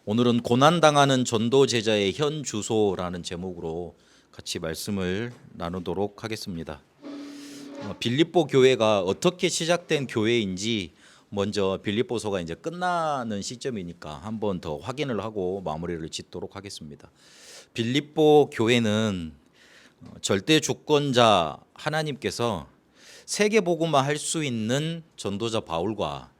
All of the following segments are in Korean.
오늘은 고난당하는 전도 제자의 현 주소라는 제목으로 같이 말씀을 나누도록 하겠습니다. 빌립보 교회가 어떻게 시작된 교회인지 먼저 빌립보서가 이제 끝나는 시점이니까 한번 더 확인을 하고 마무리를 짓도록 하겠습니다. 빌립보 교회는 절대 주권자 하나님께서 세계 복음화 할 수 있는 전도자 바울과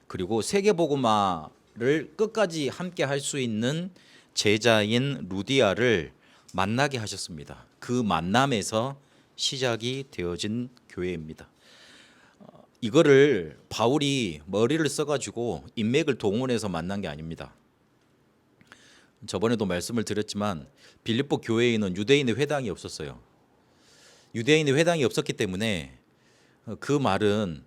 그리고 세계 복음화를 끝까지 함께 할 수 있는 제자인 루디아를 만나게 하셨습니다. 그 만남에서 시작이 되어진 교회입니다. 이거를 바울이 머리를 써가지고 인맥을 동원해서 만난 게 아닙니다. 저번에도 말씀을 드렸지만 빌립보 교회에는 유대인의 회당이 없었어요. 유대인의 회당이 없었기 때문에 그 말은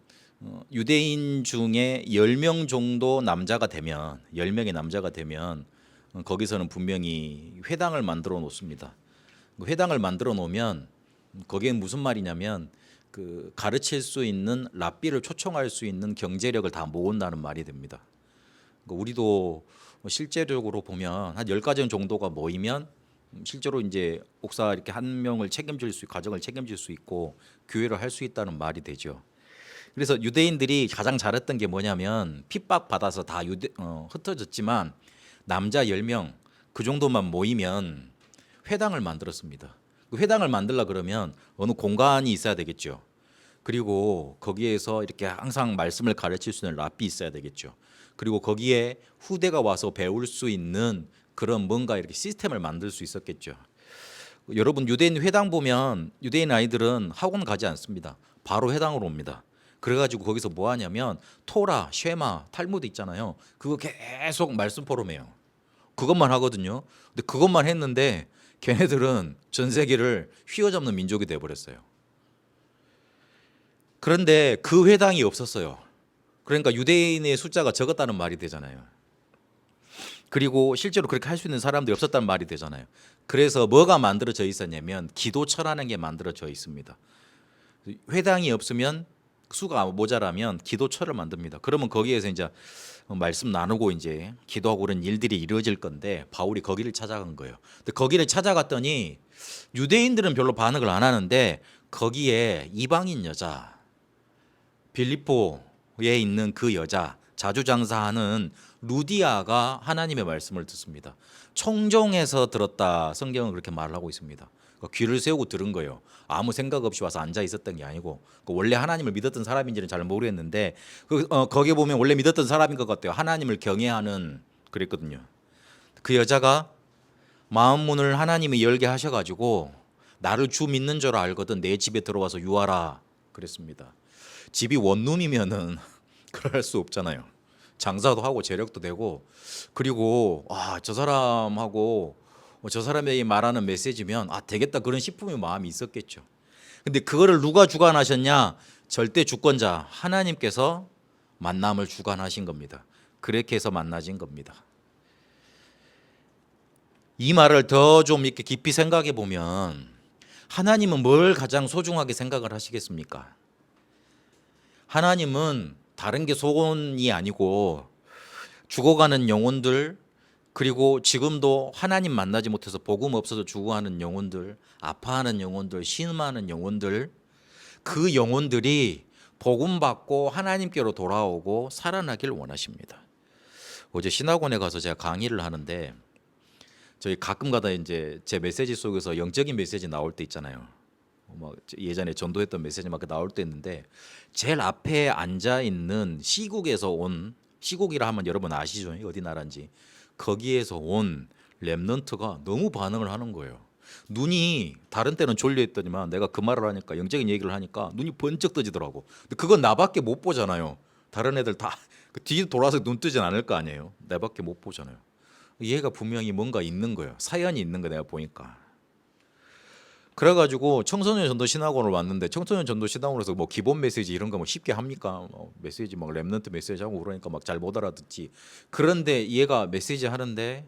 유대인 중에 10명 정도 남자가 되면 10명의 남자가 되면 거기서는 분명히 회당을 만들어 놓습니다. 회당을 만들어 놓으면 거기에 무슨 말이냐면 그 가르칠 수 있는 랍비를 초청할 수 있는 경제력을 다 모은다는 말이 됩니다. 우리도 실제적으로 보면 한 10가정 정도가 모이면 실제로 이제 목사 이렇게 한 명을 책임질 수 가정을 책임질 수 있고 교회를 할 수 있다는 말이 되죠. 그래서 유대인들이 가장 잘했던 게 뭐냐면 핍박 받아서 다 흩어졌지만 남자 10명 그 정도만 모이면 회당을 만들었습니다. 그 회당을 만들려 그러면 어느 공간이 있어야 되겠죠. 그리고 거기에서 이렇게 항상 말씀을 가르칠 수 있는 랍비 있어야 되겠죠. 그리고 거기에 후대가 와서 배울 수 있는 그런 뭔가 이렇게 시스템을 만들 수 있었겠죠. 여러분 유대인 회당 보면 유대인 아이들은 학원 가지 않습니다. 바로 회당으로 옵니다. 그래가지고 거기서 뭐 하냐면 토라, 쉐마, 탈무드 있잖아요. 그거 계속 말씀 포럼해요. 그것만 하거든요. 근데 그것만 했는데 걔네들은 전 세계를 휘어잡는 민족이 돼버렸어요. 그런데 그 회당이 없었어요. 그러니까 유대인의 숫자가 적었다는 말이 되잖아요. 그리고 실제로 그렇게 할 수 있는 사람들이 없었다는 말이 되잖아요. 그래서 뭐가 만들어져 있었냐면 기도처라는 게 만들어져 있습니다. 회당이 없으면 수가 모자라면 기도처를 만듭니다. 그러면 거기에서 이제 말씀 나누고 이제 기도하고 그런 일들이 이루어질 건데 바울이 거기를 찾아간 거예요. 근데 거기를 찾아갔더니 유대인들은 별로 반응을 안 하는데 거기에 이방인 여자 빌립보에 있는 그 여자 자주 장사하는 루디아가 하나님의 말씀을 듣습니다. 청종해서 들었다 성경은 그렇게 말을 하고 있습니다. 귀를 세우고 들은 거예요. 아무 생각 없이 와서 앉아 있었던 게 아니고 원래 하나님을 믿었던 사람인지는 잘 모르겠는데 거기에 보면 원래 믿었던 사람인 것 같아요. 하나님을 경외하는 그랬거든요. 그 여자가 마음 문을 하나님이 열게 하셔가지고 나를 주 믿는 줄 알거든 내 집에 들어와서 유하라 그랬습니다. 집이 원룸이면은 그럴 수 없잖아요. 장사도 하고 재력도 되고 그리고 저 사람하고 저 사람에게 말하는 메시지면 되겠다 그런 싶으면 마음이 있었겠죠. 근데 그거를 누가 주관하셨냐? 절대 주권자 하나님께서 만남을 주관하신 겁니다. 그렇게 해서 만나진 겁니다. 이 말을 더 좀 이렇게 깊이 생각해 보면 하나님은 뭘 가장 소중하게 생각을 하시겠습니까? 하나님은 다른 게 소원이 아니고 죽어가는 영혼들 그리고 지금도 하나님 만나지 못해서 복음 없어서 죽어가는 영혼들 아파하는 영혼들 신음하는 영혼들 그 영혼들이 복음 받고 하나님께로 돌아오고 살아나길 원하십니다. 어제 신학원에 가서 제가 강의를 하는데 저희 가끔가다 이제 제 메시지 속에서 영적인 메시지 나올 때 있잖아요. 예전에 전도했던 메시지 막 나올 때 있는데 제일 앞에 앉아 있는 시국에서 온 시국이라 하면 여러분 아시죠? 어디 나라인지 거기에서 온 렘넌트가 너무 반응을 하는 거예요. 눈이 다른 때는 졸려 있더니만 내가 그 말을 하니까 영적인 얘기를 하니까 눈이 번쩍 뜨지더라고. 근데 그건 나밖에 못 보잖아요. 다른 애들 다 그 뒤에 돌아서 눈 뜨진 않을 거 아니에요. 나밖에 못 보잖아요. 얘가 분명히 뭔가 있는 거예요. 사연이 있는 거 내가 보니까. 그래가지고 청소년 전도 신학원을 왔는데 청소년 전도 신학원에서 뭐 기본 메시지 이런 거 뭐 쉽게 합니까? 메시지 막 렘넌트 메시지 하고 그러니까 막 잘 못 알아듣지. 그런데 얘가 메시지 하는데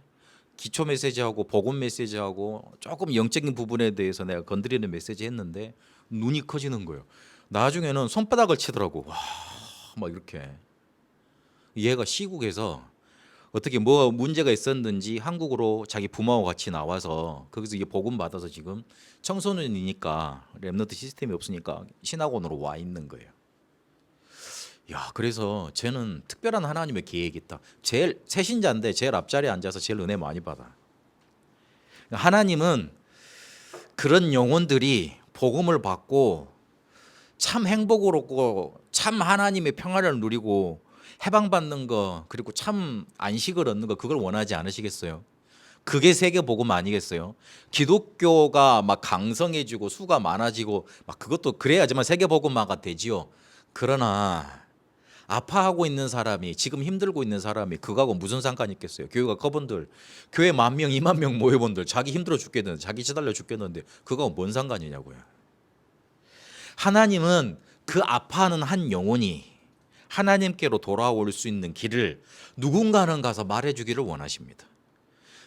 기초 메시지하고 복음 메시지하고 조금 영적인 부분에 대해서 내가 건드리는 메시지 했는데 눈이 커지는 거예요. 나중에는 손바닥을 치더라고. 와, 막 이렇게. 얘가 시국에서 어떻게 뭐 문제가 있었는지 한국으로 자기 부모와 같이 나와서 거기서 이게 복음 받아서 지금 청소년이니까 렘넌트 시스템이 없으니까 신학원으로 와 있는 거예요. 야, 그래서 쟤는 특별한 하나님의 계획이 있다. 제일 새신자인데 제일 앞자리에 앉아서 제일 은혜 많이 받아. 하나님은 그런 영혼들이 복음을 받고 참 행복을 얻고 참 하나님의 평화를 누리고 해방받는 거, 그리고 참 안식을 얻는 거, 그걸 원하지 않으시겠어요? 그게 세계 복음 아니겠어요? 기독교가 막 강성해지고 수가 많아지고 막 그것도 그래야지만 세계 복음화가 되지요. 그러나 아파하고 있는 사람이, 지금 힘들고 있는 사람이 그거하고 무슨 상관이 있겠어요? 교회가 커본들, 교회 10,000명, 20,000명 모여본들, 자기 힘들어 죽겠는데, 자기 시달려 죽겠는데 그거하고 뭔 상관이냐고요. 하나님은 그 아파하는 한 영혼이 하나님께로 돌아올 수 있는 길을 누군가는 가서 말해주기를 원하십니다.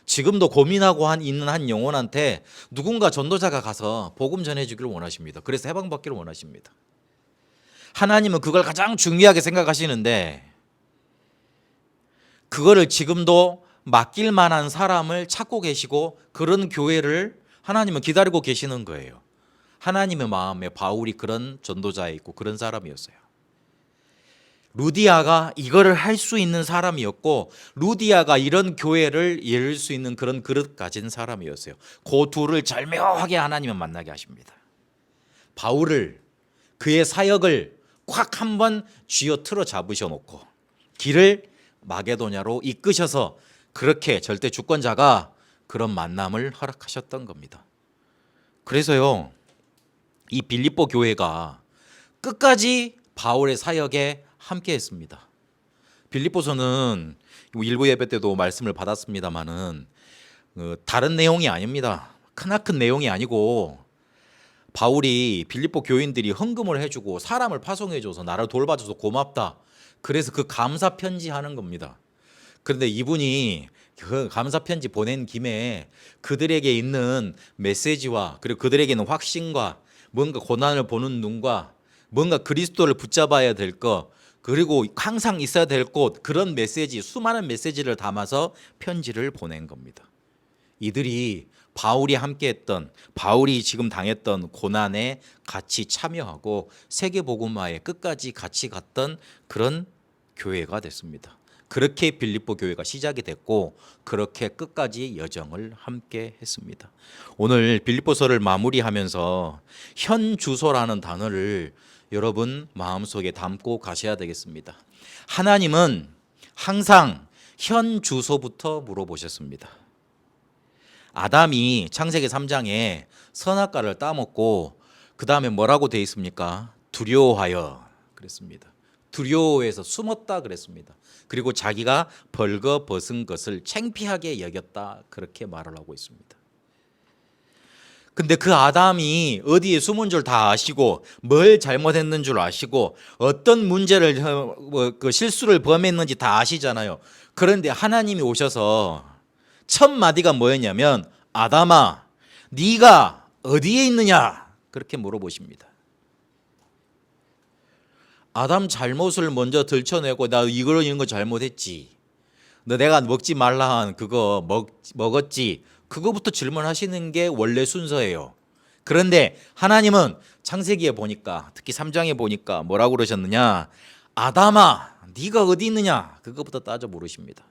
지금도 고민하고 있는 한 영혼한테 누군가 전도자가 가서 복음 전해주기를 원하십니다. 그래서 해방받기를 원하십니다. 하나님은 그걸 가장 중요하게 생각하시는데 그거를 지금도 맡길 만한 사람을 찾고 계시고 그런 교회를 하나님은 기다리고 계시는 거예요. 하나님의 마음에 바울이 그런 전도자에 있고 그런 사람이었어요. 루디아가 이거를 할 수 있는 사람이었고 루디아가 이런 교회를 열 수 있는 그런 그릇 가진 사람이었어요. 그 둘을 절묘하게 하나님은 만나게 하십니다. 바울을, 그의 사역을 콱 한번 쥐어 틀어 잡으셔 놓고 길을 마게도냐로 이끄셔서 그렇게 절대 주권자가 그런 만남을 허락하셨던 겁니다. 그래서요, 이 빌립보 교회가 끝까지 바울의 사역에 함께 했습니다. 빌립보서는 일부 예배 때도 말씀을 받았습니다마는 다른 내용이 아닙니다. 크나큰 내용이 아니고 바울이 빌립보 교인들이 헌금을 해주고 사람을 파송해줘서 나를 돌봐줘서 고맙다. 그래서 그 감사 편지 하는 겁니다. 그런데 이분이 그 감사 편지 보낸 김에 그들에게 있는 메시지와 그리고 그들에게 있는 확신과 뭔가 고난을 보는 눈과 뭔가 그리스도를 붙잡아야 될 것, 그리고 항상 있어야 될 곳, 그런 메시지, 수많은 메시지를 담아서 편지를 보낸 겁니다. 이들이 바울이 함께했던, 바울이 지금 당했던 고난에 같이 참여하고 세계복음화에 끝까지 같이 갔던 그런 교회가 됐습니다. 그렇게 빌립보 교회가 시작이 됐고 그렇게 끝까지 여정을 함께 했습니다. 오늘 빌립보서를 마무리하면서 현 주소라는 단어를 여러분 마음속에 담고 가셔야 되겠습니다. 하나님은 항상 현 주소부터 물어보셨습니다. 아담이 창세기 3장에 선악과를 따먹고 그 다음에 뭐라고 되어 있습니까? 두려워하여 그랬습니다. 두려워해서 숨었다 그랬습니다. 그리고 자기가 벌거벗은 것을 창피하게 여겼다 그렇게 말을 하고 있습니다. 근데 그 아담이 어디에 숨은 줄 다 아시고 뭘 잘못했는 줄 아시고 어떤 문제를 그 실수를 범했는지 다 아시잖아요. 그런데 하나님이 오셔서 첫 마디가 뭐였냐면 아담아 네가 어디에 있느냐 그렇게 물어보십니다. 아담 잘못을 먼저 들춰내고 나 이런 거 잘못했지. 너 내가 먹지 말라 한 그거 먹었지. 그거부터 질문하시는 게 원래 순서예요. 그런데 하나님은 창세기에 보니까 특히 3장에 보니까 뭐라고 그러셨느냐. 아담아 네가 어디 있느냐 그거부터 따져 물으십니다.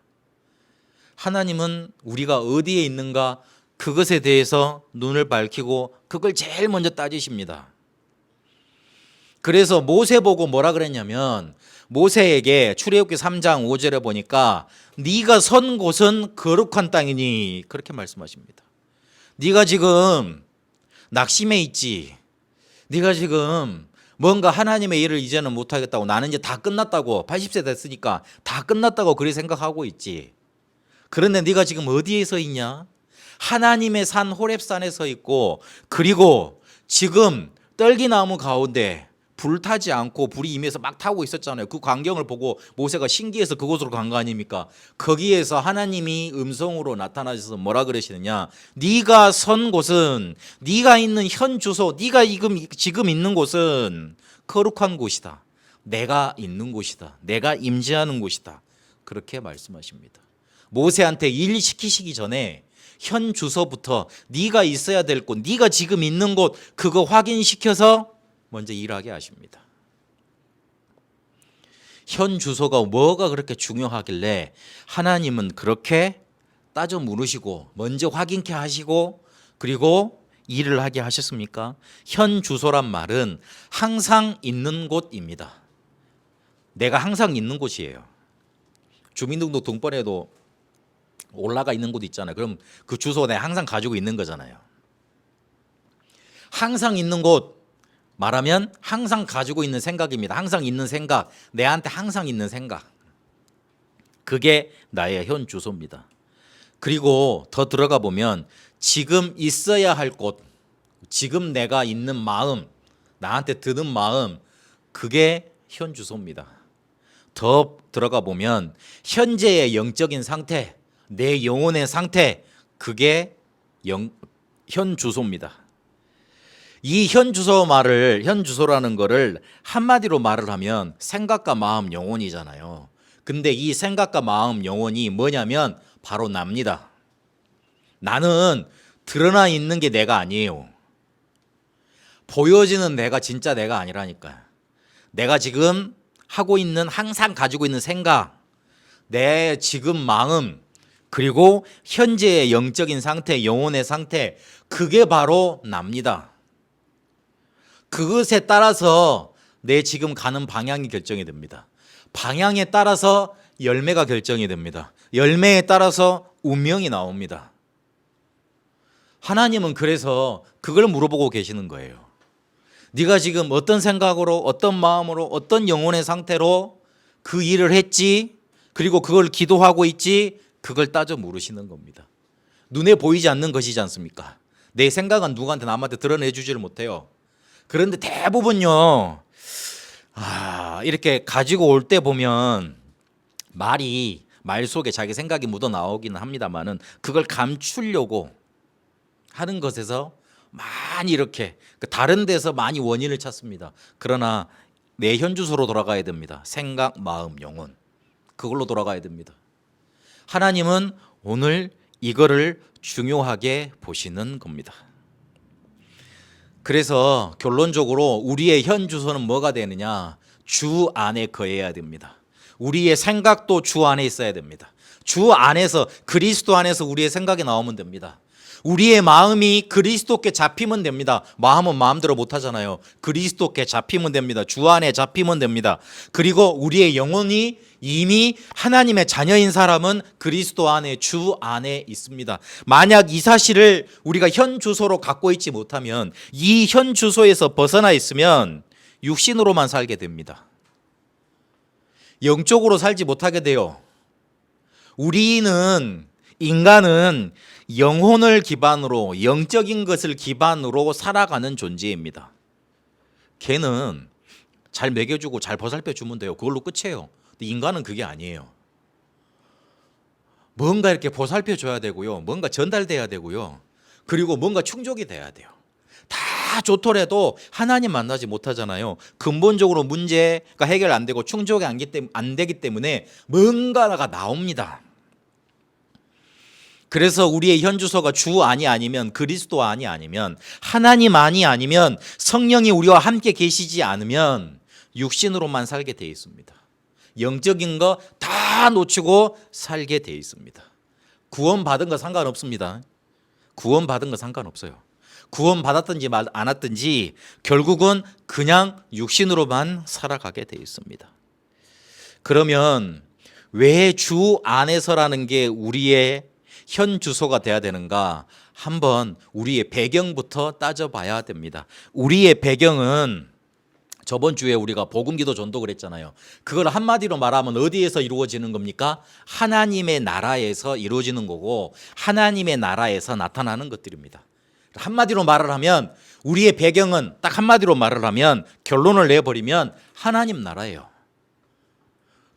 하나님은 우리가 어디에 있는가 그것에 대해서 눈을 밝히고 그걸 제일 먼저 따지십니다. 그래서 모세 보고 뭐라 그랬냐면 모세에게 출애굽기 3장 5절에 보니까 네가 선 곳은 거룩한 땅이니 그렇게 말씀하십니다. 네가 지금 낙심해 있지. 네가 지금 뭔가 하나님의 일을 이제는 못하겠다고 나는 이제 다 끝났다고 80세 됐으니까 다 끝났다고 그리 생각하고 있지. 그런데 네가 지금 어디에 서 있냐? 하나님의 산 호렙산에 서 있고 그리고 지금 떨기나무 가운데 불타지 않고 불이 임해서 막 타고 있었잖아요. 그 광경을 보고 모세가 신기해서 그곳으로 간 거 아닙니까? 거기에서 하나님이 음성으로 나타나셔서 뭐라 그러시느냐? 네가 선 곳은 네가 있는 현 주소, 네가 지금 있는 곳은 거룩한 곳이다. 내가 있는 곳이다. 내가 임재하는 곳이다. 그렇게 말씀하십니다. 모세한테 일 시키시기 전에 현 주소부터 네가 있어야 될 곳, 네가 지금 있는 곳 그거 확인시켜서 먼저 일하게 하십니다. 현 주소가 뭐가 그렇게 중요하길래 하나님은 그렇게 따져 물으시고 먼저 확인케 하시고 그리고 일을 하게 하셨습니까? 현 주소란 말은 항상 있는 곳입니다. 내가 항상 있는 곳이에요. 주민등록 등본에도 올라가 있는 곳 있잖아요. 그럼 그 주소 내가 항상 가지고 있는 거잖아요. 항상 있는 곳 말하면 항상 가지고 있는 생각입니다. 항상 있는 생각, 내한테 항상 있는 생각. 그게 나의 현 주소입니다. 그리고 더 들어가 보면 지금 있어야 할 곳, 지금 내가 있는 마음, 나한테 드는 마음, 그게 현 주소입니다. 더 들어가 보면 현재의 영적인 상태, 내 영혼의 상태, 그게 현 주소입니다. 이 현 주소라는 거를 한마디로 말을 하면 생각과 마음, 영혼이잖아요. 근데 이 생각과 마음, 영혼이 뭐냐면 바로 납니다. 나는 드러나 있는 게 내가 아니에요. 보여지는 내가 진짜 내가 아니라니까요. 내가 지금 하고 있는, 항상 가지고 있는 생각, 내 지금 마음, 그리고 현재의 영적인 상태, 영혼의 상태, 그게 바로 납니다. 그것에 따라서 내 지금 가는 방향이 결정이 됩니다. 방향에 따라서 열매가 결정이 됩니다. 열매에 따라서 운명이 나옵니다. 하나님은 그래서 그걸 물어보고 계시는 거예요. 네가 지금 어떤 생각으로, 어떤 마음으로, 어떤 영혼의 상태로 그 일을 했지, 그리고 그걸 기도하고 있지, 그걸 따져 물으시는 겁니다. 눈에 보이지 않는 것이지 않습니까? 내 생각은 누구한테 남한테 드러내주지를 못해요. 그런데 대부분요, 이렇게 가지고 올 때 보면 말 속에 자기 생각이 묻어 나오기는 합니다만은 그걸 감추려고 하는 것에서 많이 이렇게 다른 데서 많이 원인을 찾습니다. 그러나 내 현 주소로 돌아가야 됩니다. 생각, 마음, 영혼, 그걸로 돌아가야 됩니다. 하나님은 오늘 이거를 중요하게 보시는 겁니다. 그래서 결론적으로 우리의 현 주소는 뭐가 되느냐? 주 안에 거해야 됩니다. 우리의 생각도 주 안에 있어야 됩니다. 주 안에서, 그리스도 안에서 우리의 생각이 나오면 됩니다. 우리의 마음이 그리스도께 잡히면 됩니다. 마음은 마음대로 못하잖아요. 그리스도께 잡히면 됩니다. 주 안에 잡히면 됩니다. 그리고 우리의 영혼이 이미 하나님의 자녀인 사람은 그리스도 안에, 주 안에 있습니다. 만약 이 사실을 우리가 현 주소로 갖고 있지 못하면, 이 현 주소에서 벗어나 있으면 육신으로만 살게 됩니다. 영적으로 살지 못하게 돼요. 인간은 영혼을 기반으로, 영적인 것을 기반으로 살아가는 존재입니다. 걔는 잘 먹여주고 잘 보살펴 주면 돼요. 그걸로 끝이에요. 근데 인간은 그게 아니에요. 뭔가 이렇게 보살펴 줘야 되고요. 뭔가 전달돼야 되고요. 그리고 뭔가 충족이 돼야 돼요. 다 좋더라도 하나님 만나지 못하잖아요. 근본적으로 문제가 해결 안 되고 충족이 안 되기 때문에 뭔가가 나옵니다. 그래서 우리의 현 주소가 주 안이 아니면, 그리스도 안이 아니면, 하나님 안이 아니면, 성령이 우리와 함께 계시지 않으면 육신으로만 살게 돼 있습니다. 영적인 거 다 놓치고 살게 돼 있습니다. 구원받은 거 상관없습니다. 구원받은 거 상관없어요. 구원받았든지 않았든지 결국은 그냥 육신으로만 살아가게 돼 있습니다. 그러면 왜 주 안에서라는 게 우리의 현 주소가 돼야 되는가? 한번 우리의 배경부터 따져봐야 됩니다. 우리의 배경은 저번 주에 우리가 복음기도 전도 그랬잖아요. 그걸 한마디로 말하면 어디에서 이루어지는 겁니까? 하나님의 나라에서 이루어지는 거고, 하나님의 나라에서 나타나는 것들입니다. 한마디로 말을 하면 우리의 배경은, 딱 한마디로 말을 하면, 결론을 내버리면 하나님 나라예요.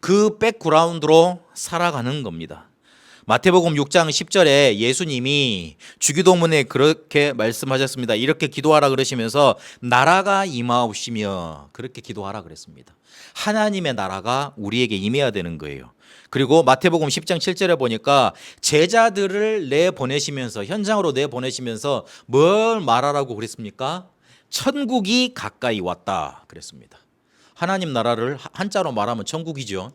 그 백그라운드로 살아가는 겁니다. 마태복음 6장 10절에 예수님이 주기도문에 그렇게 말씀하셨습니다. 이렇게 기도하라 그러시면서 나라가 임하옵시며, 그렇게 기도하라 그랬습니다. 하나님의 나라가 우리에게 임해야 되는 거예요. 그리고 마태복음 10장 7절에 보니까 제자들을 내보내시면서 현장으로 내보내시면서 뭘 말하라고 그랬습니까? 천국이 가까이 왔다 그랬습니다. 하나님 나라를 한자로 말하면 천국이죠.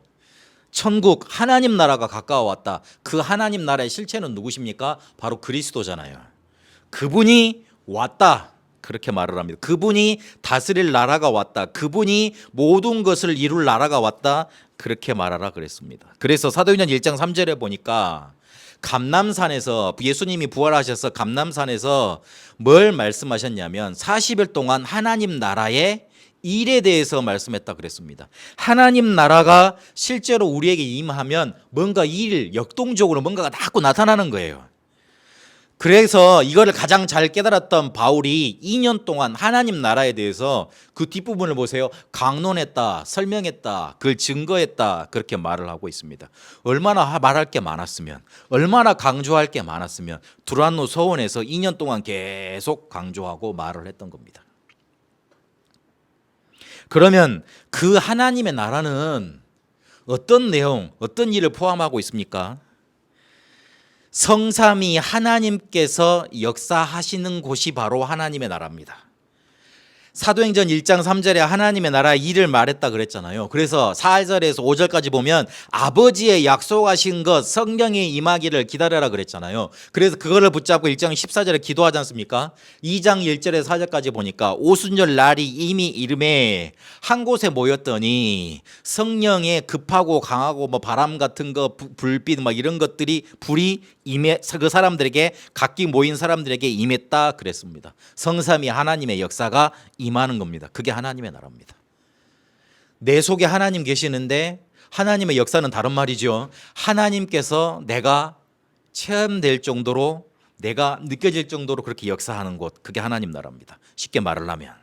천국, 하나님 나라가 가까워왔다. 그 하나님 나라의 실체는 누구십니까? 바로 그리스도잖아요. 그분이 왔다. 그렇게 말을 합니다. 그분이 다스릴 나라가 왔다. 그분이 모든 것을 이룰 나라가 왔다. 그렇게 말하라 그랬습니다. 그래서 사도행전 1장 3절에 보니까 감람산에서 예수님이 부활하셔서 감람산에서 뭘 말씀하셨냐면 40일 동안 하나님 나라의 일에 대해서 말씀했다 그랬습니다. 하나님 나라가 실제로 우리에게 임하면 뭔가 역동적으로 뭔가가 자꾸 나타나는 거예요. 그래서 이거를 가장 잘 깨달았던 바울이 2년 동안 하나님 나라에 대해서 그 뒷부분을 보세요. 강론했다, 설명했다, 그걸 증거했다 그렇게 말을 하고 있습니다. 얼마나 말할 게 많았으면, 얼마나 강조할 게 많았으면 두란노 서원에서 2년 동안 계속 강조하고 말을 했던 겁니다. 그러면 그 하나님의 나라는 어떤 내용, 어떤 일을 포함하고 있습니까? 성삼위 하나님께서 역사하시는 곳이 바로 하나님의 나라입니다. 사도행전 1장 3절에 하나님의 나라 일을 말했다 그랬잖아요. 그래서 4절에서 5절까지 보면 아버지의 약속하신 것 성령이 임하기를 기다려라 그랬잖아요. 그래서 그거를 붙잡고 1장 14절에 기도하지 않습니까? 2장 1절에서 4절까지 보니까 오순절 날이 이미 이름에 한 곳에 모였더니 성령의 급하고 강하고 뭐 바람 같은 거 불빛 막 이런 것들이 불이 임해 그 사람들에게 각기 모인 사람들에게 임했다 그랬습니다. 성삼위 하나님의 역사가 임하는 겁니다. 그게 하나님의 나라입니다. 내 속에 하나님 계시는데 하나님의 역사는 다른 말이죠. 하나님께서 내가 체험될 정도로 내가 느껴질 정도로 그렇게 역사하는 곳, 그게 하나님 나라입니다. 쉽게 말을 하면.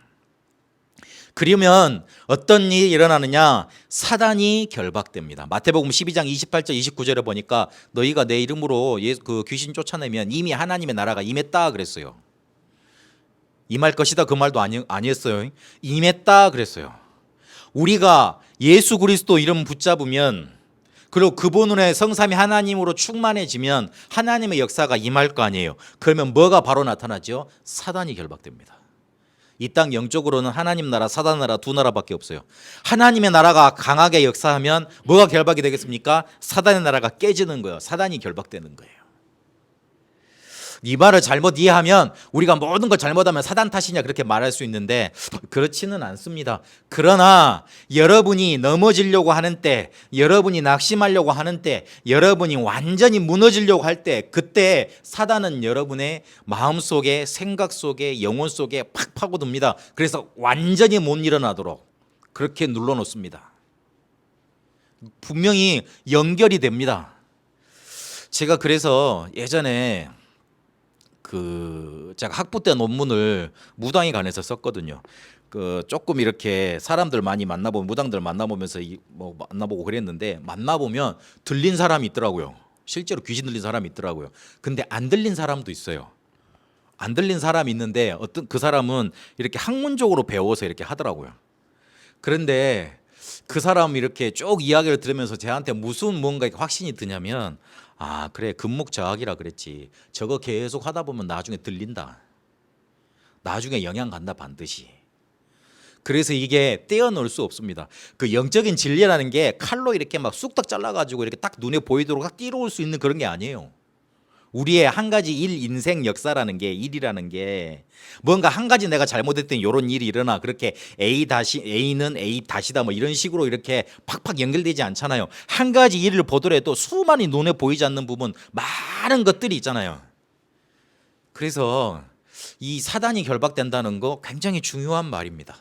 그러면 어떤 일이 일어나느냐? 사단이 결박됩니다. 마태복음 12장 28절 29절에 보니까 너희가 내 이름으로 그 귀신 쫓아내면 이미 하나님의 나라가 임했다 그랬어요. 임할 것이다 그 말도 아니었어요. 임했다 그랬어요. 우리가 예수 그리스도 이름 붙잡으면 그리고 그분의 성삼위 하나님으로 충만해지면 하나님의 역사가 임할 거 아니에요. 그러면 뭐가 바로 나타나죠? 사단이 결박됩니다. 이 땅 영적으로는 하나님 나라, 사단 나라 두 나라밖에 없어요. 하나님의 나라가 강하게 역사하면 뭐가 결박이 되겠습니까? 사단의 나라가 깨지는 거예요. 사단이 결박되는 거예요. 이 말을 잘못 이해하면 우리가 모든 걸 잘못하면 사단 탓이냐 그렇게 말할 수 있는데 그렇지는 않습니다. 그러나 여러분이 넘어지려고 하는 때, 여러분이 낙심하려고 하는 때, 여러분이 완전히 무너지려고 할 때, 그때 사단은 여러분의 마음속에, 생각 속에, 영혼 속에 팍 파고듭니다. 그래서 완전히 못 일어나도록 그렇게 눌러놓습니다. 분명히 연결이 됩니다. 제가 그래서 예전에 제가 학부 때 논문을 무당에 관해서 썼거든요. 조금 이렇게 사람들 많이 만나보면 무당들 만나보면서 뭐 만나보고 그랬는데 만나보면 들린 사람이 있더라고요. 실제로 귀신 들린 사람이 있더라고요. 근데 안 들린 사람도 있어요. 안 들린 사람이 있는데 어떤 그 사람은 이렇게 학문적으로 배워서 이렇게 하더라고요. 그런데 그 사람이 이렇게 쭉 이야기를 들으면서 저한테 무슨 뭔가 확신이 드냐면 아 그래 금목저학이라 그랬지. 저거 계속 하다 보면 나중에 들린다. 나중에 영향 간다 반드시. 그래서 이게 떼어놓을 수 없습니다. 그 영적인 진리라는 게 칼로 이렇게 막 쑥딱 잘라가지고 이렇게 딱 눈에 보이도록 딱 띄러올 수 있는 그런 게 아니에요. 우리의 한 가지 인생 역사라는 게 일이라는 게 뭔가 한 가지 내가 잘못했던 이런 일이 일어나 그렇게 A는 A 다시다 뭐 이런 식으로 이렇게 팍팍 연결되지 않잖아요. 한 가지 일을 보더라도 수많이 눈에 보이지 않는 부분 많은 것들이 있잖아요. 그래서 이 사단이 결박된다는 거 굉장히 중요한 말입니다.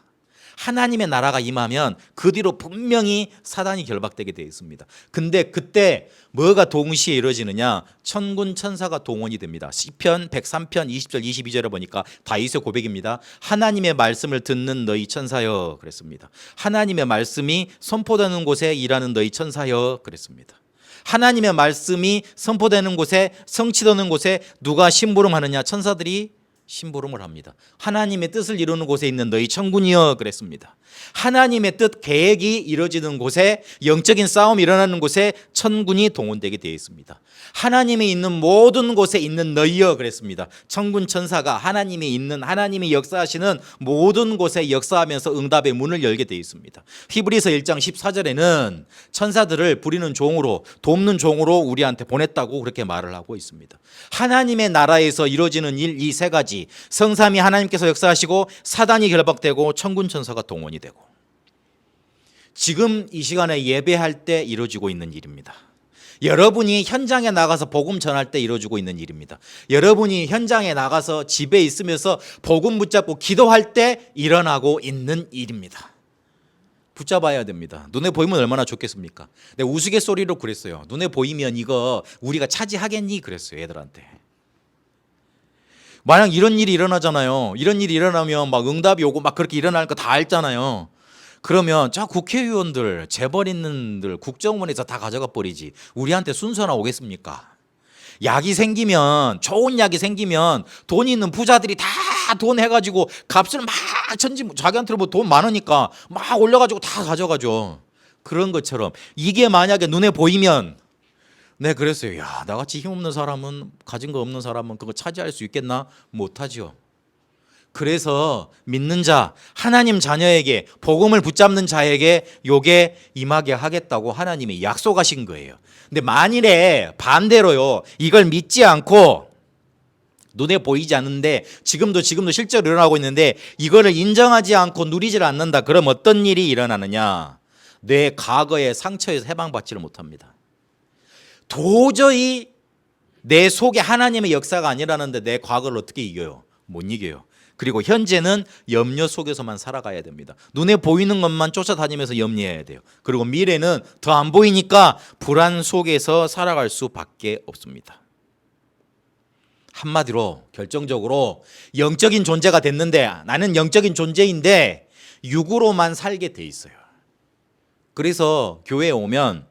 하나님의 나라가 임하면 그 뒤로 분명히 사단이 결박되게 되어 있습니다. 근데 그때 뭐가 동시에 이루어지느냐? 천군 천사가 동원이 됩니다. 시편 103편 20절 22절에 보니까 다윗의 고백입니다. 하나님의 말씀을 듣는 너희 천사여 그랬습니다. 하나님의 말씀이 선포되는 곳에 일하는 너희 천사여 그랬습니다. 하나님의 말씀이 선포되는 곳에 성취되는 곳에 누가 심부름하느냐? 천사들이 심부름을 합니다. 하나님의 뜻을 이루는 곳에 있는 너희 천군이여 그랬습니다. 하나님의 뜻 계획이 이루어지는 곳에, 영적인 싸움이 일어나는 곳에 천군이 동원되게 되어 있습니다. 하나님이 있는 모든 곳에 있는 너희여 그랬습니다. 천군 천사가 하나님이 있는, 하나님이 역사하시는 모든 곳에 역사하면서 응답의 문을 열게 되어 있습니다. 히브리서 1장 14절에는 천사들을 부리는 종으로, 돕는 종으로 우리한테 보냈다고 그렇게 말을 하고 있습니다. 하나님의 나라에서 이루어지는 일, 이 세 가지, 성삼위 하나님께서 역사하시고 사단이 결박되고 천군 천사가 동원이 되고, 지금 이 시간에 예배할 때 이루어지고 있는 일입니다. 여러분이 현장에 나가서 복음 전할 때 이루어지고 있는 일입니다. 여러분이 현장에 나가서 집에 있으면서 복음 붙잡고 기도할 때 일어나고 있는 일입니다. 붙잡아야 됩니다. 눈에 보이면 얼마나 좋겠습니까? 내가 우스갯소리로 그랬어요. 눈에 보이면 이거 우리가 차지하겠니? 그랬어요, 애들한테. 만약 이런 일이 일어나잖아요. 이런 일이 일어나면 막 응답이 오고 막 그렇게 일어날 거 다 알잖아요. 그러면 저 국회의원들, 재벌인들, 국정원에서 다 가져가 버리지. 우리한테 순서나 오겠습니까? 약이 생기면, 좋은 약이 생기면 돈 있는 부자들이 다 돈 해가지고 값을 막 자기한테 뭐 돈 많으니까 막 올려가지고 다 가져가죠. 그런 것처럼 이게 만약에 눈에 보이면, 네, 그랬어요. 야, 나같이 힘없는 사람은, 가진 거 없는 사람은 그거 차지할 수 있겠나? 못하죠. 그래서 믿는 자, 하나님 자녀에게, 복음을 붙잡는 자에게 요게 임하게 하겠다고 하나님이 약속하신 거예요. 근데 만일에 반대로요, 이걸 믿지 않고 눈에 보이지 않는데 지금도 실제로 일어나고 있는데 이거를 인정하지 않고 누리질 않는다. 그럼 어떤 일이 일어나느냐? 내 과거의 상처에서 해방받지를 못합니다. 도저히 내 속에 하나님의 역사가 아니라는데 내 과거를 어떻게 이겨요? 못 이겨요. 그리고 현재는 염려 속에서만 살아가야 됩니다. 눈에 보이는 것만 쫓아다니면서 염려해야 돼요. 그리고 미래는 더 안 보이니까 불안 속에서 살아갈 수밖에 없습니다. 한마디로 결정적으로 영적인 존재가 됐는데, 나는 영적인 존재인데 육으로만 살게 돼 있어요. 그래서 교회에 오면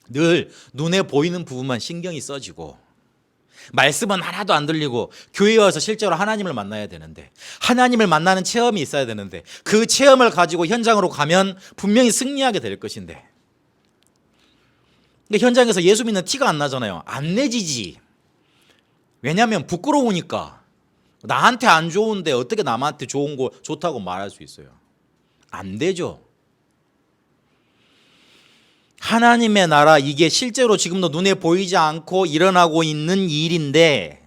늘 눈에 보이는 부분만 신경이 써지고 말씀은 하나도 안 들리고, 교회에 와서 실제로 하나님을 만나야 되는데, 하나님을 만나는 체험이 있어야 되는데, 그 체험을 가지고 현장으로 가면 분명히 승리하게 될 것인데, 근데 현장에서 예수 믿는 티가 안 나잖아요. 안 내지지. 왜냐하면 부끄러우니까. 나한테 안 좋은데 어떻게 남한테 좋은 거 좋다고 말할 수 있어요? 안 되죠. 하나님의 나라, 이게 실제로 지금도 눈에 보이지 않고 일어나고 있는 일인데,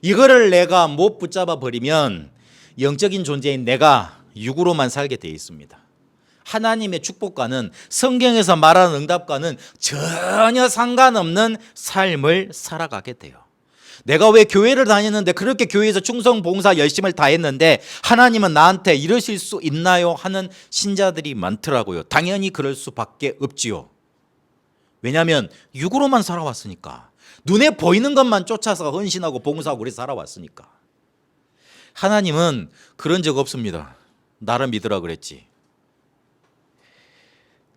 이거를 내가 못 붙잡아 버리면 영적인 존재인 내가 육으로만 살게 돼 있습니다. 하나님의 축복과는, 성경에서 말하는 응답과는 전혀 상관없는 삶을 살아가게 돼요. 내가 왜 교회를 다녔는데, 그렇게 교회에서 충성 봉사 열심을 다했는데 하나님은 나한테 이러실 수 있나요? 하는 신자들이 많더라고요. 당연히 그럴 수밖에 없지요. 왜냐하면 육으로만 살아왔으니까, 눈에 보이는 것만 쫓아서 헌신하고 봉사하고 그래서 살아왔으니까. 하나님은 그런 적 없습니다. 나를 믿으라 그랬지,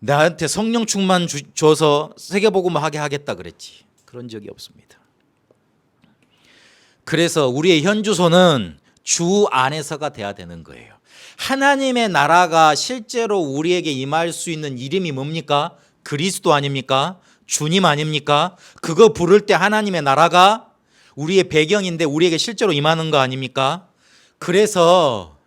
나한테 성령 충만 줘서 세계복음을 하게 하겠다 그랬지, 그런 적이 없습니다. 그래서 우리의 현주소는 주 안에서가 돼야 되는 거예요. 하나님의 나라가 실제로 우리에게 임할 수 있는 이름이 뭡니까? 그리스도 아닙니까? 주님 아닙니까? 그거 부를 때 하나님의 나라가 우리의 배경인데 우리에게 실제로 임하는 거 아닙니까? 그래서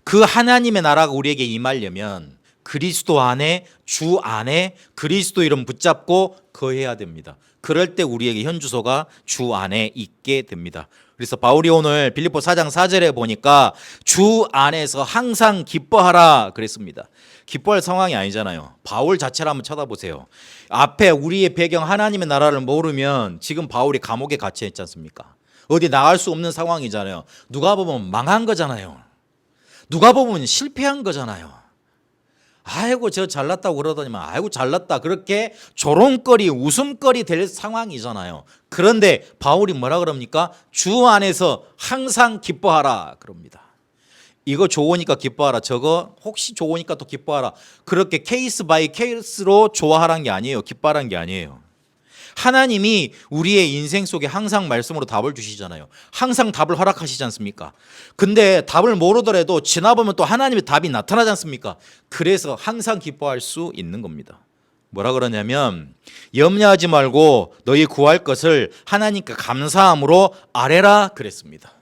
그 하나님의 나라가 우리에게 임하려면 그리스도 안에, 주 안에 그리스도 이름 붙잡고 거해야 됩니다. 그럴 때 우리에게 현주소가 주 안에 있게 됩니다. 그래서 바울이 오늘 빌립보 4장 4절에 보니까 주 안에서 항상 기뻐하라 그랬습니다. 기뻐할 상황이 아니잖아요. 바울 자체를 한번 쳐다보세요. 앞에 우리의 배경 하나님의 나라를 모르면 지금 바울이 감옥에 갇혀 있지 않습니까? 어디 나갈 수 없는 상황이잖아요. 누가 보면 망한 거잖아요. 누가 보면 실패한 거잖아요. 아이고 저 잘났다고 그러더니만 아이고 잘났다, 그렇게 조롱거리, 웃음거리 될 상황이잖아요. 그런데 바울이 뭐라 그럽니까? 주 안에서 항상 기뻐하라 그럽니다. 이거 좋으니까 기뻐하라, 저거 혹시 좋으니까 또 기뻐하라, 그렇게 케이스 바이 케이스로 좋아하라는 게 아니에요. 기뻐하라는 게 아니에요. 하나님이 우리의 인생 속에 항상 말씀으로 답을 주시잖아요. 항상 답을 허락하시지 않습니까? 근데 답을 모르더라도 지나보면 또 하나님의 답이 나타나지 않습니까? 그래서 항상 기뻐할 수 있는 겁니다. 뭐라 그러냐면 염려하지 말고 너희 구할 것을 하나님께 감사함으로 아뢰라 그랬습니다.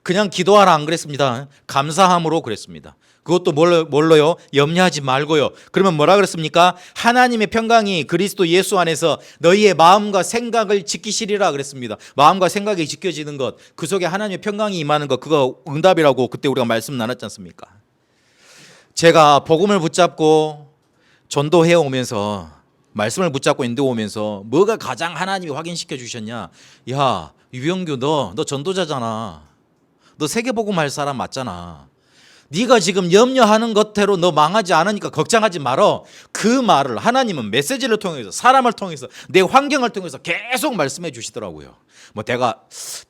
그냥 기도하라 안 그랬습니다. 감사함으로 그랬습니다. 그것도 뭘로요? 염려하지 말고요. 그러면 뭐라 그랬습니까? 하나님의 평강이 그리스도 예수 안에서 너희의 마음과 생각을 지키시리라 그랬습니다. 마음과 생각이 지켜지는 것, 그 속에 하나님의 평강이 임하는 것, 그거 응답이라고 그때 우리가 말씀 나눴지 않습니까? 제가 복음을 붙잡고 전도해 오면서 말씀을 붙잡고 인도해 오면서 뭐가 가장 하나님이 확인시켜 주셨냐? 야, 유영규 너 전도자잖아. 너 세계복음 할 사람 맞잖아. 네가 지금 염려하는 것대로 너 망하지 않으니까 걱정하지 말어. 그 말을 하나님은 메시지를 통해서 사람을 통해서 내 환경을 통해서 계속 말씀해 주시더라고요. 뭐 내가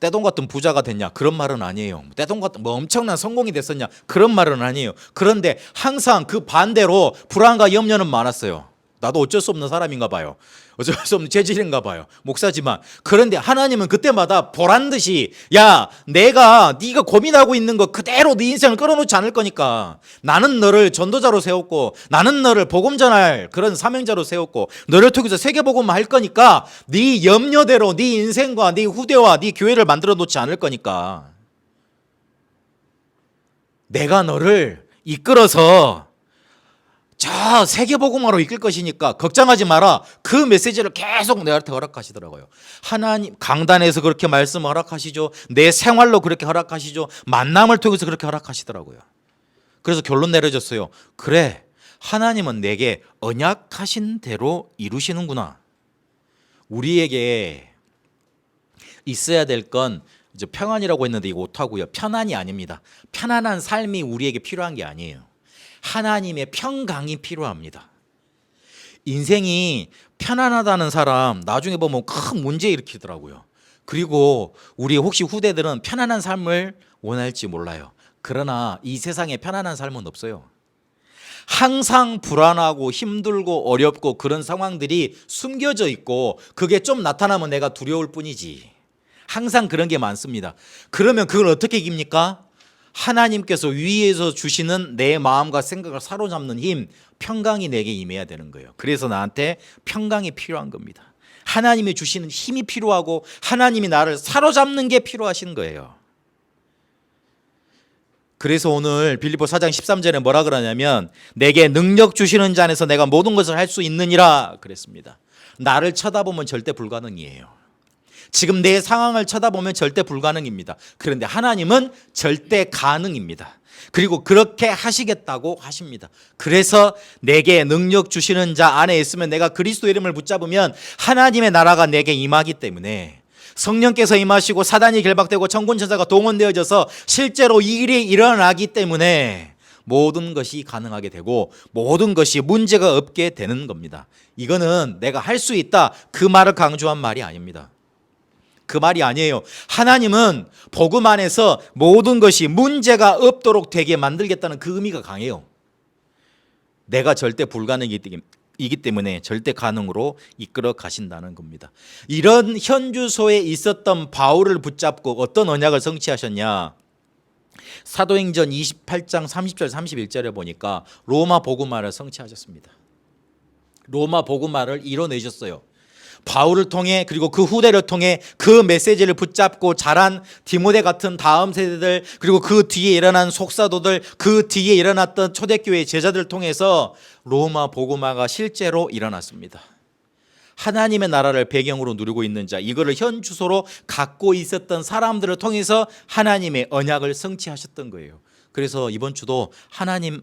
떼돈 같은 부자가 됐냐 그런 말은 아니에요. 떼돈 같은 뭐 엄청난 성공이 됐었냐 그런 말은 아니에요. 그런데 항상 그 반대로 불안과 염려는 많았어요. 나도 어쩔 수 없는 사람인가 봐요. 어쩔 수 없는 재질인가 봐요. 목사지만. 그런데 하나님은 그때마다 보란 듯이 야, 네가 고민하고 있는 거 그대로 네 인생을 끌어놓지 않을 거니까 나는 너를 전도자로 세웠고 나는 너를 복음 전할 그런 사명자로 세웠고 너를 통해서 세계복음 할 거니까 네 염려대로 네 인생과 네 후대와 네 교회를 만들어 놓지 않을 거니까 내가 너를 이끌어서 자, 세계복음화로 이끌 것이니까 걱정하지 마라. 그 메시지를 계속 내한테 허락하시더라고요. 하나님 강단에서 그렇게 말씀 허락하시죠. 내 생활로 그렇게 허락하시죠. 만남을 통해서 그렇게 허락하시더라고요. 그래서 결론 내려졌어요. 그래, 하나님은 내게 언약하신 대로 이루시는구나. 우리에게 있어야 될 건 이제 평안이라고 했는데 이거 오타고요. 편안이 아닙니다. 편안한 삶이 우리에게 필요한 게 아니에요. 하나님의 평강이 필요합니다. 인생이 편안하다는 사람 나중에 보면 큰 문제 일으키더라고요. 그리고 우리 혹시 후대들은 편안한 삶을 원할지 몰라요. 그러나 이 세상에 편안한 삶은 없어요. 항상 불안하고 힘들고 어렵고 그런 상황들이 숨겨져 있고 그게 좀 나타나면 내가 두려울 뿐이지. 항상 그런 게 많습니다. 그러면 그걸 어떻게 이깁니까? 하나님께서 위에서 주시는 내 마음과 생각을 사로잡는 힘, 평강이 내게 임해야 되는 거예요. 그래서 나한테 평강이 필요한 겁니다. 하나님이 주시는 힘이 필요하고 하나님이 나를 사로잡는 게 필요하신 거예요. 그래서 오늘 빌립보 4장 13절에 뭐라 그러냐면 내게 능력 주시는 자 안에서 내가 모든 것을 할 수 있느니라 그랬습니다. 나를 쳐다보면 절대 불가능이에요. 지금 내 상황을 쳐다보면 절대 불가능입니다. 그런데 하나님은 절대 가능입니다. 그리고 그렇게 하시겠다고 하십니다. 그래서 내게 능력 주시는 자 안에 있으면 내가 그리스도 이름을 붙잡으면 하나님의 나라가 내게 임하기 때문에 성령께서 임하시고 사단이 결박되고 천군 천사가 동원되어져서 실제로 이 일이 일어나기 때문에 모든 것이 가능하게 되고 모든 것이 문제가 없게 되는 겁니다. 이거는 내가 할 수 있다 그 말을 강조한 말이 아닙니다. 그 말이 아니에요. 하나님은 복음 안에서 모든 것이 문제가 없도록 되게 만들겠다는 그 의미가 강해요. 내가 절대 불가능이기 때문에 절대 가능으로 이끌어 가신다는 겁니다. 이런 현주소에 있었던 바울을 붙잡고 어떤 언약을 성취하셨냐? 사도행전 28장 30절 31절에 보니까 로마 복음화를 성취하셨습니다. 로마 복음화를 이뤄내셨어요. 바울을 통해 그리고 그 후대를 통해 그 메시지를 붙잡고 자란 디모데 같은 다음 세대들 그리고 그 뒤에 일어난 속사도들 그 뒤에 일어났던 초대교회 제자들을 통해서 로마 복음화가 실제로 일어났습니다. 하나님의 나라를 배경으로 누리고 있는 자 이거를 현 주소로 갖고 있었던 사람들을 통해서 하나님의 언약을 성취하셨던 거예요. 그래서 이번 주도 하나님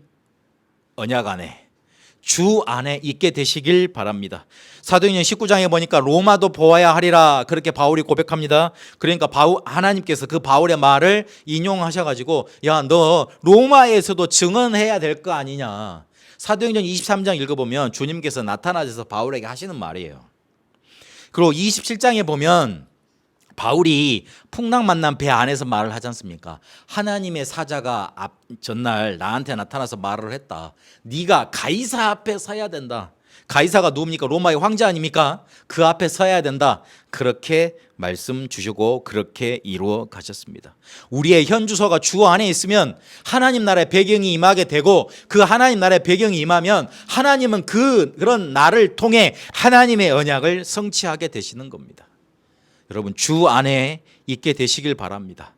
언약 안에 주 안에 있게 되시길 바랍니다. 사도행전 19장에 보니까 로마도 보아야 하리라 그렇게 바울이 고백합니다. 그러니까 하나님께서 그 바울의 말을 인용하셔가지고 야, 너 로마에서도 증언해야 될 거 아니냐. 사도행전 23장 읽어보면 주님께서 나타나셔서 바울에게 하시는 말이에요. 그리고 27장에 보면 바울이 풍랑 만난 배 안에서 말을 하지 않습니까? 하나님의 사자가 전날 나한테 나타나서 말을 했다. 네가 가이사 앞에 서야 된다. 가이사가 누굽니까? 로마의 황제 아닙니까? 그 앞에 서야 된다. 그렇게 말씀 주시고 그렇게 이루어 가셨습니다. 우리의 현 주소가 주 안에 있으면 하나님 나라의 배경이 임하게 되고, 그 하나님 나라의 배경이 임하면 하나님은 그런 나를 통해 하나님의 언약을 성취하게 되시는 겁니다. 여러분, 주 안에 있게 되시길 바랍니다.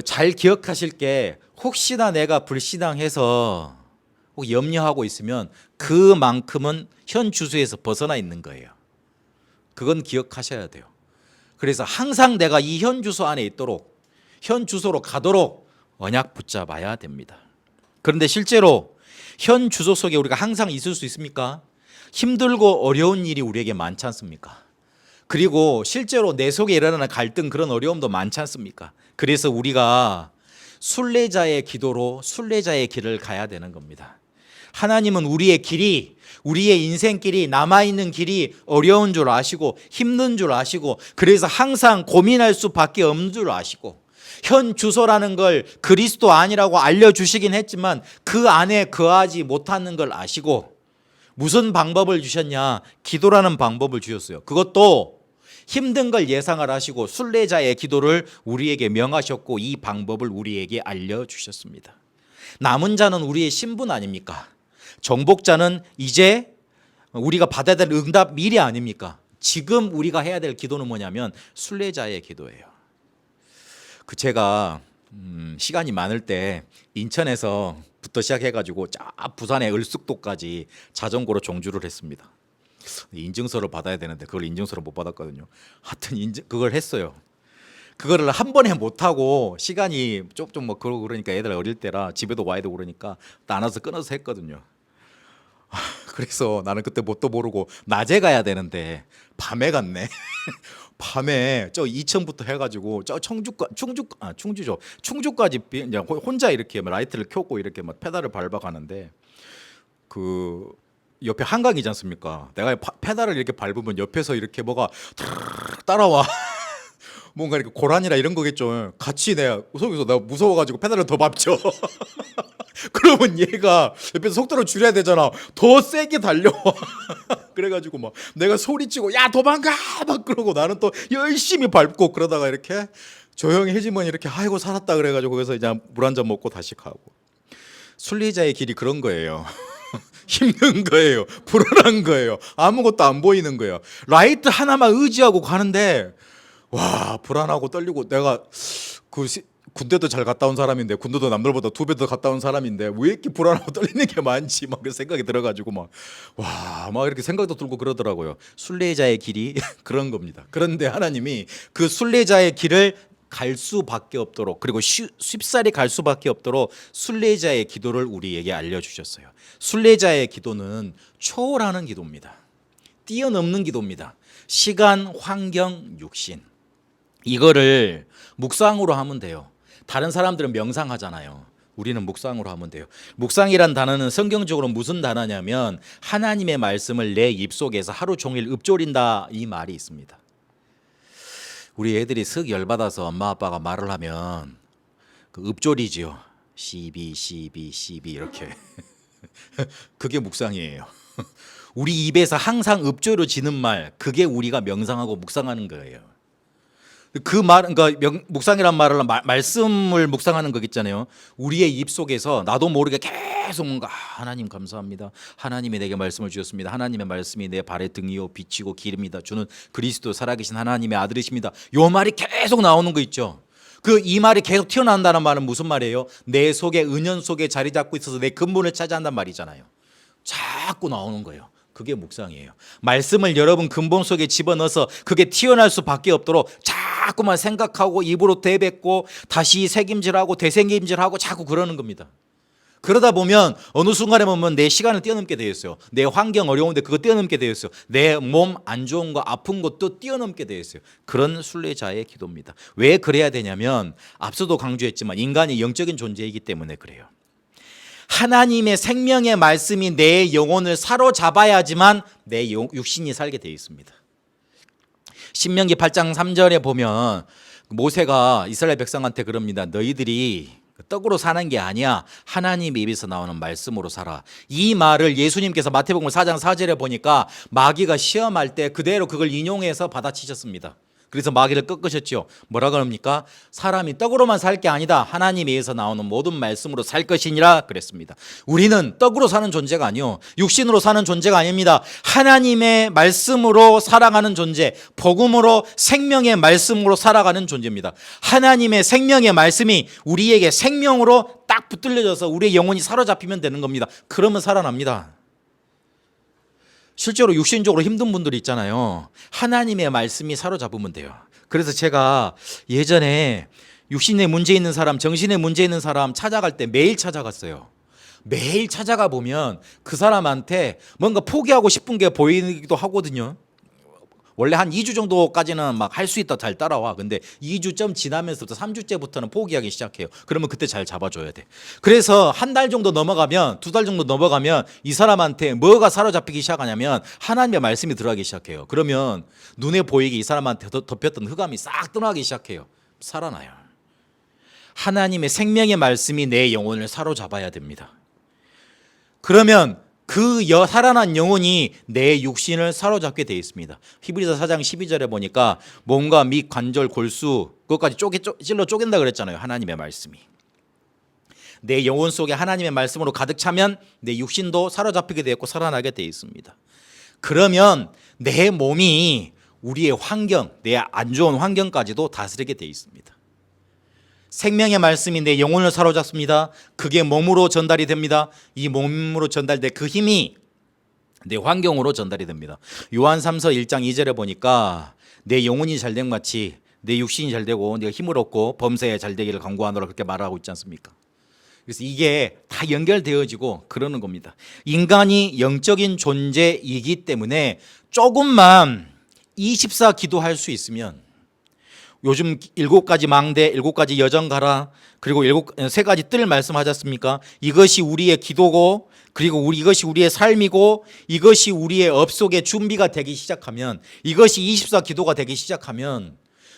잘 기억하실 게, 혹시나 내가 불신앙해서 염려하고 있으면 그만큼은 현 주소에서 벗어나 있는 거예요. 그건 기억하셔야 돼요. 그래서 항상 내가 이 현 주소 안에 있도록, 현 주소로 가도록 언약 붙잡아야 됩니다. 그런데 실제로 현 주소 속에 우리가 항상 있을 수 있습니까? 힘들고 어려운 일이 우리에게 많지 않습니까? 그리고 실제로 내 속에 일어나는 갈등, 그런 어려움도 많지 않습니까? 그래서 우리가 순례자의 기도로 순례자의 길을 가야 되는 겁니다. 하나님은 우리의 길이, 우리의 인생길이, 남아있는 길이 어려운 줄 아시고 힘든 줄 아시고, 그래서 항상 고민할 수밖에 없는 줄 아시고, 현 주소라는 걸 그리스도 아니라고 알려주시긴 했지만 그 안에 거하지 못하는 걸 아시고, 무슨 방법을 주셨냐? 기도라는 방법을 주셨어요. 그것도 힘든 걸 예상을 하시고 순례자의 기도를 우리에게 명하셨고, 이 방법을 우리에게 알려주셨습니다. 남은 자는 우리의 신분 아닙니까? 정복자는 이제 우리가 받아야 될 응답 미래 아닙니까? 지금 우리가 해야 될 기도는 뭐냐면 순례자의 기도예요. 제가 시간이 많을 때 인천에서부터 시작해가지고 부산의 을숙도까지 자전거로 종주를 했습니다. 인증서를 받아야 되는데 그걸 인증서를 못 받았거든요. 하여튼 그걸 했어요. 그거를 한 번에 못하고 시간이 좀 그러고 그러니까 애들 어릴 때라 집에도 와야 되고 그러니까 나눠서 끊어서 했거든요. 그래서 나는 그때 뭣도 모르고 낮에 가야 되는데 밤에 갔네. 밤에 저 이천부터 해가지고 저 충주까지 그냥 혼자 이렇게 라이트를 켜고 이렇게 막 페달을 밟아 가는데, 그 옆에 한강이지 않습니까? 내가 페달을 이렇게 밟으면 옆에서 이렇게 뭐가 따라와. 뭔가 이렇게 고라니라 이런 거겠죠. 같이 내가 무서워가지고 페달을 더 밟죠. 그러면 얘가 옆에서 속도를 줄여야 되잖아. 더 세게 달려와. 그래가지고 막 내가 소리치고 야 도망가 막 그러고 나는 또 열심히 밟고, 그러다가 이렇게 조용해지면 이렇게 아이고 살았다 그래가지고 거기서 이제 물 한 잔 먹고 다시 가고. 순례자의 길이 그런 거예요. 힘든 거예요. 불안한 거예요. 아무것도 안 보이는 거예요. 라이트 하나만 의지하고 가는데 와, 불안하고 떨리고, 내가 군대도 잘 갔다 온 사람인데, 군대도 남들보다 2배 더 갔다 온 사람인데 왜 이렇게 불안하고 떨리는 게 많지, 막 그 생각이 들어가지고 막 이렇게 생각도 들고 그러더라고요. 순례자의 길이 그런 겁니다. 그런데 하나님이 그 순례자의 길을 갈 수밖에 없도록, 그리고 쉽사리 갈 수밖에 없도록 순례자의 기도를 우리에게 알려주셨어요. 순례자의 기도는 초월하는 기도입니다. 뛰어넘는 기도입니다. 시간, 환경, 육신, 이거를 묵상으로 하면 돼요. 다른 사람들은 명상하잖아요. 우리는 묵상으로 하면 돼요. 묵상이란 단어는 성경적으로 무슨 단어냐면 하나님의 말씀을 내 입속에서 하루 종일 읊조린다, 이 말이 있습니다. 우리 애들이 슥 열받아서 엄마 아빠가 말을 하면 그 읊조리지요. 시비 이렇게. 그게 묵상이에요. 우리 입에서 항상 읊조려지는 말, 그게 우리가 명상하고 묵상하는 거예요. 그 말, 그러니까 묵상이란 말을 말씀을 묵상하는 거겠잖아요. 우리의 입 속에서 나도 모르게 계속 뭔가 하나님 감사합니다. 하나님이 내게 말씀을 주셨습니다. 하나님의 말씀이 내 발의 등이요 빛이고 기름이다. 주는 그리스도 살아계신 하나님의 아들이십니다. 요 말이 계속 나오는 거 있죠. 이 말이 계속 튀어나온다는 말은 무슨 말이에요? 내 속에, 은연 속에 자리 잡고 있어서 내 근본을 차지한단 말이잖아요. 자꾸 나오는 거예요. 그게 묵상이에요. 말씀을 여러분 근본 속에 집어넣어서 그게 튀어나올 수밖에 없도록 자꾸만 생각하고 입으로 되뱉고 다시 새김질하고 되새김질하고 자꾸 그러는 겁니다. 그러다 보면 어느 순간에 보면 내 시간을 뛰어넘게 되어 있어요. 내 환경 어려운데 그거 뛰어넘게 되어 있어요. 내 몸 안 좋은 거 아픈 것도 뛰어넘게 되어 있어요. 그런 순례자의 기도입니다. 왜 그래야 되냐면 앞서도 강조했지만 인간이 영적인 존재이기 때문에 그래요. 하나님의 생명의 말씀이 내 영혼을 사로잡아야지만 내 육신이 살게 되어 있습니다. 신명기 8장 3절에 보면 모세가 이스라엘 백성한테 그럽니다. 너희들이 떡으로 사는 게 아니야. 하나님 입에서 나오는 말씀으로 살아. 이 말을 예수님께서 마태복음 4장 4절에 보니까 마귀가 시험할 때 그대로 그걸 인용해서 받아치셨습니다. 그래서 마귀를 꺾으셨죠. 뭐라 그럽니까? 사람이 떡으로만 살 게 아니다. 하나님에 의해서 나오는 모든 말씀으로 살 것이니라 그랬습니다. 우리는 떡으로 사는 존재가 아니요, 육신으로 사는 존재가 아닙니다. 하나님의 말씀으로 살아가는 존재, 복음으로 생명의 말씀으로 살아가는 존재입니다. 하나님의 생명의 말씀이 우리에게 생명으로 딱 붙들려져서 우리의 영혼이 사로잡히면 되는 겁니다. 그러면 살아납니다. 실제로 육신적으로 힘든 분들이 있잖아요. 하나님의 말씀이 사로잡으면 돼요. 그래서 제가 예전에 육신에 문제 있는 사람, 정신에 문제 있는 사람 찾아갈 때 매일 찾아갔어요. 매일 찾아가 보면 그 사람한테 뭔가 포기하고 싶은 게 보이기도 하거든요. 원래 한 2주 정도까지는 막 할 수 있다, 잘 따라와. 근데 2주쯤 지나면서부터 3주째부터는 포기하기 시작해요. 그러면 그때 잘 잡아줘야 돼. 그래서 한 달 정도 넘어가면, 2달 정도 넘어가면 이 사람한테 뭐가 사로잡히기 시작하냐면 하나님의 말씀이 들어가기 시작해요. 그러면 눈에 보이게 이 사람한테 덮였던 흑암이 싹 떠나기 시작해요. 살아나요. 하나님의 생명의 말씀이 내 영혼을 사로잡아야 됩니다. 그러면 그 살아난 영혼이 내 육신을 사로잡게 되어 있습니다. 히브리서 4장 12절에 보니까 몸과 및 관절, 골수 그것까지 찔러 쪼갠다 그랬잖아요. 하나님의 말씀이. 내 영혼 속에 하나님의 말씀으로 가득 차면 내 육신도 사로잡히게 되었고 살아나게 되어 있습니다. 그러면 내 몸이 우리의 환경, 내 안 좋은 환경까지도 다스리게 되어 있습니다. 생명의 말씀이 내 영혼을 사로잡습니다. 그게 몸으로 전달이 됩니다. 이 몸으로 전달된 그 힘이 내 환경으로 전달이 됩니다. 요한 3서 1장 2절에 보니까 내 영혼이 잘된 같이 내 육신이 잘되고 내가 힘을 얻고 범사에 잘되기를 간구하노라 그렇게 말하고 있지 않습니까? 그래서 이게 다 연결되어지고 그러는 겁니다. 인간이 영적인 존재이기 때문에 조금만 24 기도할 수 있으면, 요즘 7가지 망대, 7가지 여정 가라, 그리고 3가지 뜰 말씀하지 않습니까? 이것이 우리의 기도고, 그리고 이것이 우리의 삶이고, 이것이 우리의 업속의 준비가 되기 시작하면, 이것이 24 기도가 되기 시작하면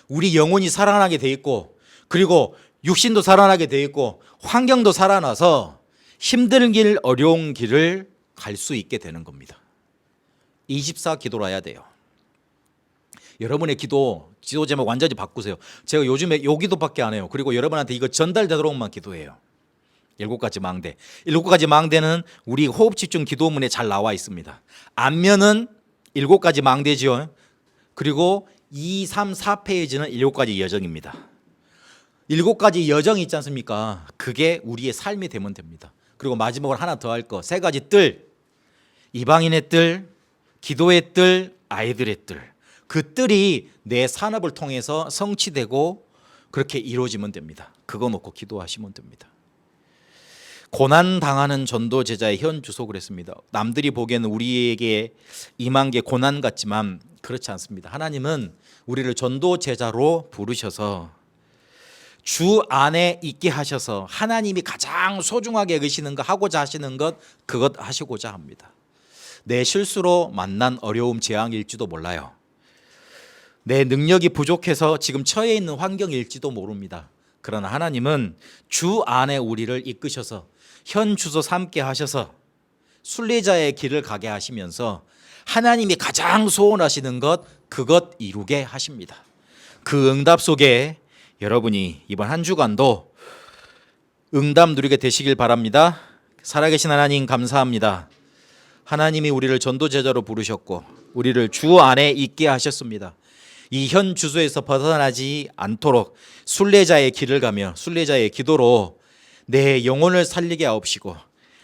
우리 영혼이 살아나게 돼 있고, 그리고 육신도 살아나게 돼 있고, 환경도 살아나서 힘든 길, 어려운 길을 갈 수 있게 되는 겁니다. 24 기도로 해야 돼요. 여러분의 기도 제목 완전히 바꾸세요. 제가 요즘에 요 기도밖에 안 해요. 그리고 여러분한테 이거 전달되도록만 기도해요. 7가지 망대. 7가지 망대는 우리 호흡 집중 기도문에 잘 나와 있습니다. 안면은 7가지 망대지요. 그리고 2, 3, 4페이지는 7가지 여정입니다. 7가지 여정이 있지 않습니까? 그게 우리의 삶이 되면 됩니다. 그리고 마지막으로 하나 더 할 거, 3가지 뜰. 이방인의 뜰, 기도의 뜰, 아이들의 뜰. 그 뜰이 내 산업을 통해서 성취되고 그렇게 이루어지면 됩니다. 그거 놓고 기도하시면 됩니다. 고난당하는 전도 제자의 현 주소 그랬습니다. 남들이 보기에는 우리에게 임한 게 고난 같지만 그렇지 않습니다. 하나님은 우리를 전도 제자로 부르셔서 주 안에 있게 하셔서 하나님이 가장 소중하게 여기시는 것, 하고자 하시는 것, 그것 하시고자 합니다. 내 실수로 만난 어려움, 재앙일지도 몰라요. 내 능력이 부족해서 지금 처해 있는 환경일지도 모릅니다. 그러나 하나님은 주 안에 우리를 이끄셔서 현 주소 삼게 하셔서 순례자의 길을 가게 하시면서 하나님이 가장 소원하시는 것, 그것 이루게 하십니다. 그 응답 속에 여러분이 이번 한 주간도 응답 누리게 되시길 바랍니다. 살아계신 하나님 감사합니다. 하나님이 우리를 전도제자로 부르셨고 우리를 주 안에 있게 하셨습니다. 이 현 주소에서 벗어나지 않도록 순례자의 길을 가며 순례자의 기도로 내 영혼을 살리게 하옵시고,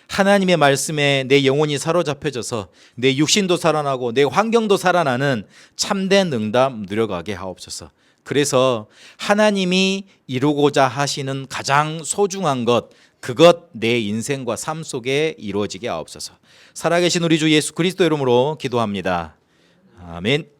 하나님의 말씀에 내 영혼이 사로잡혀져서 내 육신도 살아나고 내 환경도 살아나는 참된 응답 누려가게 하옵소서. 그래서 하나님이 이루고자 하시는 가장 소중한 것, 그것 내 인생과 삶 속에 이루어지게 하옵소서. 살아계신 우리 주 예수 그리스도 이름으로 기도합니다. 아멘.